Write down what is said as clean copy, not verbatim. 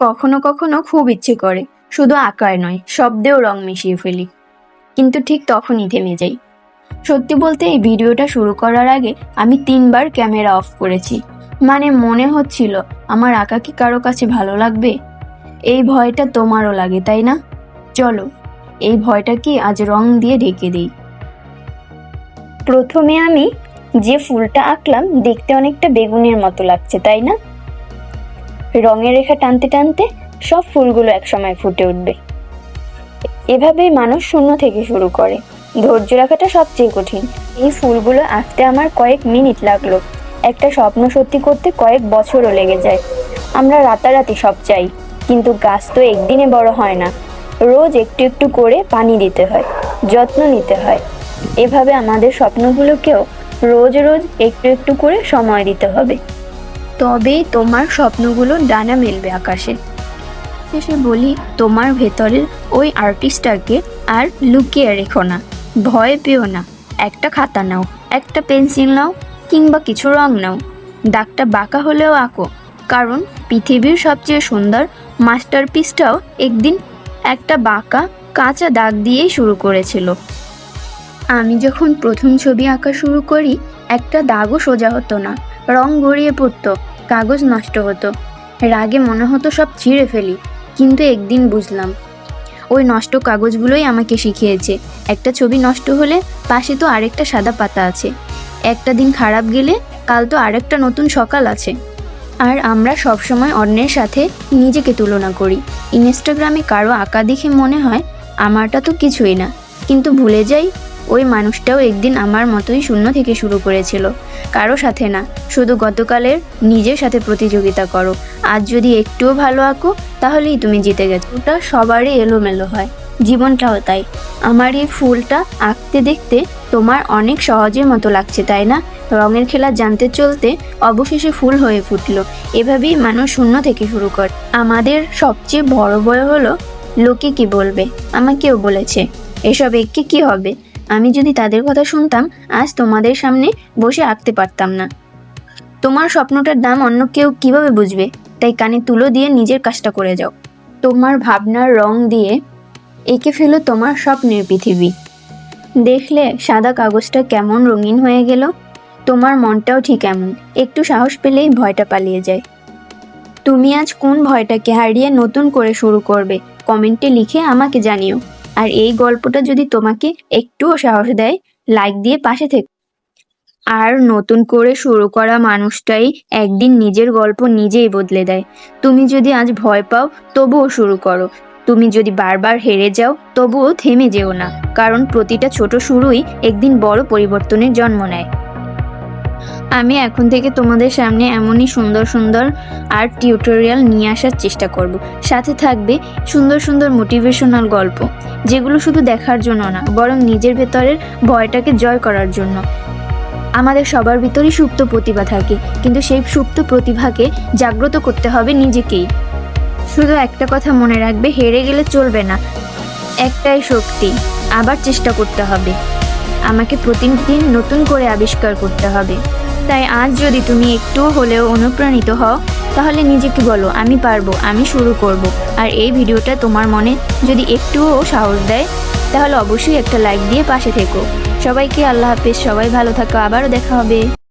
কখনো কখনো খুব ইচ্ছে করে শুধু আঁকায় নয়, শব্দেও রং মিশিয়ে ফেলি, কিন্তু ঠিক তখনই থেমে যাই। সত্যি বলতে এই ভিডিওটা শুরু করার আগে আমি 3বার ক্যামেরা অফ করেছি। মানে মনে হচ্ছিল আমার আঁকা কি কারো কাছে ভালো লাগবে। এই ভয়টা তোমারও লাগে তাই না? চলো এই ভয়টা কি আজ রং দিয়ে ঢেকে দিই। প্রথমে আমি যে ফুলটা আঁকলাম দেখতে অনেকটা বেগুনের মতো লাগছে তাই না? রঙের রেখা টানতে টানতে সব ফুলগুলো একসময় ফুটে উঠবে। এভাবেই মানুষ শূন্য থেকে শুরু করে। ধৈর্য রাখাটা সবচেয়ে কঠিন। এই ফুলগুলো আঁকতে আমার কয়েক মিনিট লাগলো। একটা স্বপ্ন সত্যি করতে কয়েক বছরও লেগে যায়। আমরা রাতারাতি সব চাই, কিন্তু গাছ তো একদিনে বড় হয় না। রোজ একটু একটু করে পানি দিতে হয়, যত্ন নিতে হয়। এভাবে আমাদের স্বপ্নগুলোকেও রোজ রোজ একটু একটু করে সময় দিতে হবে, তবেই তোমার স্বপ্নগুলো ডানা মেলবে আকাশে। শেষে বলি, তোমার ভেতরের ওই আর্টিস্টটাকে আর লুকিয়ে রেখো না। ভয় পেও না। একটা খাতা নাও, একটা পেন্সিল নাও, কিংবা কিছু রং নাও। দাগটা বাঁকা হলেও আঁকো, কারণ পৃথিবীর সবচেয়ে সুন্দর মাস্টারপিসটাও একদিন একটা বাঁকা কাঁচা দাগ দিয়েই শুরু করেছিল। আমি যখন প্রথম ছবি আঁকা শুরু করি, একটা দাগও সোজা হতো না। রং গড়িয়ে পড়তো, কাগজ নষ্ট হতো। রাগে মনে হতো সব ছিঁড়ে ফেলি, কিন্তু একদিন বুঝলাম ওই নষ্ট কাগজগুলোই আমাকে শিখিয়েছে একটা ছবি নষ্ট হলে পাশে তো আরেকটা সাদা পাতা আছে। একটা দিন খারাপ গেলে কাল তো আরেকটা নতুন সকাল আছে। আর আমরা সবসময় অন্যের সাথে নিজেকে তুলনা করি। ইনস্টাগ্রামে কারো আঁকা দেখে মনে হয় আমারটা তো কিছুই না, কিন্তু ভুলে যাই ওই মানুষটাও একদিন আমার মতোই শূন্য থেকে শুরু করেছিল। কারো সাথে না, শুধু গতকালের নিজের সাথে প্রতিযোগিতা করো। আজ যদি একটুও ভালো আঁকো তাহলেই তুমি জিতে গেছো। ওটা সবারই এলোমেলো হয়, জীবনটাও তাই। আমার এই ফুলটা আঁকতে দেখতে তোমার অনেক সহজের মতো লাগছে তাই না? রঙের খেলা জানতে চলতে অবশেষে ফুল হয়ে ফুটলো। এভাবেই মানুষ শূন্য থেকে শুরু করে। আমাদের সবচেয়ে বড় ভয় হলো লোকে কি বলবে। আমাকেও বলেছে এসব এঁকে কি হবে। আমি যদি তাদের কথা শুনতাম আজ তোমাদের সামনে বসে আঁকতে পারতাম না। তোমার স্বপ্নটার দাম অন্য কেউ কিভাবে বুঝবে, তাই কানে তুলো দিয়ে নিজের কাজটা করে যাও। তোমার ভাবনার রং দিয়ে এঁকে ফেলো তোমার স্বপ্নের পৃথিবী। দেখলে সাদা কাগজটা কেমন রঙিন হয়ে গেল? তোমার মনটাও ঠিক এমন, একটু সাহস পেলেই ভয়টা পালিয়ে যায়। তুমি আজ কোন ভয়টাকে হারিয়ে নতুন করে শুরু করবে কমেন্টে লিখে আমাকে জানিও। আর এই গল্পটা যদি তোমাকে একটুও সাহস দেয়, লাইক দিয়ে পাশে থেকো। আর নতুন করে শুরু করা মানুষটাই একদিন নিজের গল্প নিজেই বদলে দেয়। তুমি যদি আজ ভয় পাও তবুও শুরু করো। তুমি যদি বারবার হেরে যাও তবুও থেমে যেও না, কারণ প্রতিটা ছোট শুরুই একদিন বড় পরিবর্তনের জন্ম নেয়। আমি এখন থেকে তোমাদের সামনে এমনই সুন্দর সুন্দর আর্ট টিউটোরিয়াল নিয়ে আসার চেষ্টা করব। সাথে থাকবে সুন্দর সুন্দর মোটিভেশনাল গল্প, যেগুলো শুধু দেখার জন্য না, বরং নিজের ভেতরের ভয়টাকে জয় করার জন্য। আমাদের সবার ভিতরেই সুপ্ত প্রতিভা থাকে, কিন্তু সেই সুপ্ত প্রতিভাকে জাগ্রত করতে হবে নিজেকেই। শুধু একটা কথা মনে রাখবে, হেরে গেলে চলবে না। একটাই শক্তি, আবার চেষ্টা করতে হবে। আমাকে প্রতিদিন নতুন করে আবিষ্কার করতে হবে। তাই আজ যদি তুমি একটুও হলেও অনুপ্রাণিত হও, তাহলে নিজেকে বলো আমি পারবো, আমি শুরু করব। আর এই ভিডিওটা তোমার মনে যদি একটুও সাহস দেয়, তাহলে অবশ্যই একটা লাইক দিয়ে পাশে থেকো। সবাইকে আল্লাহ হাফেজ, সবাই ভালো থাকো, আবারও দেখা হবে।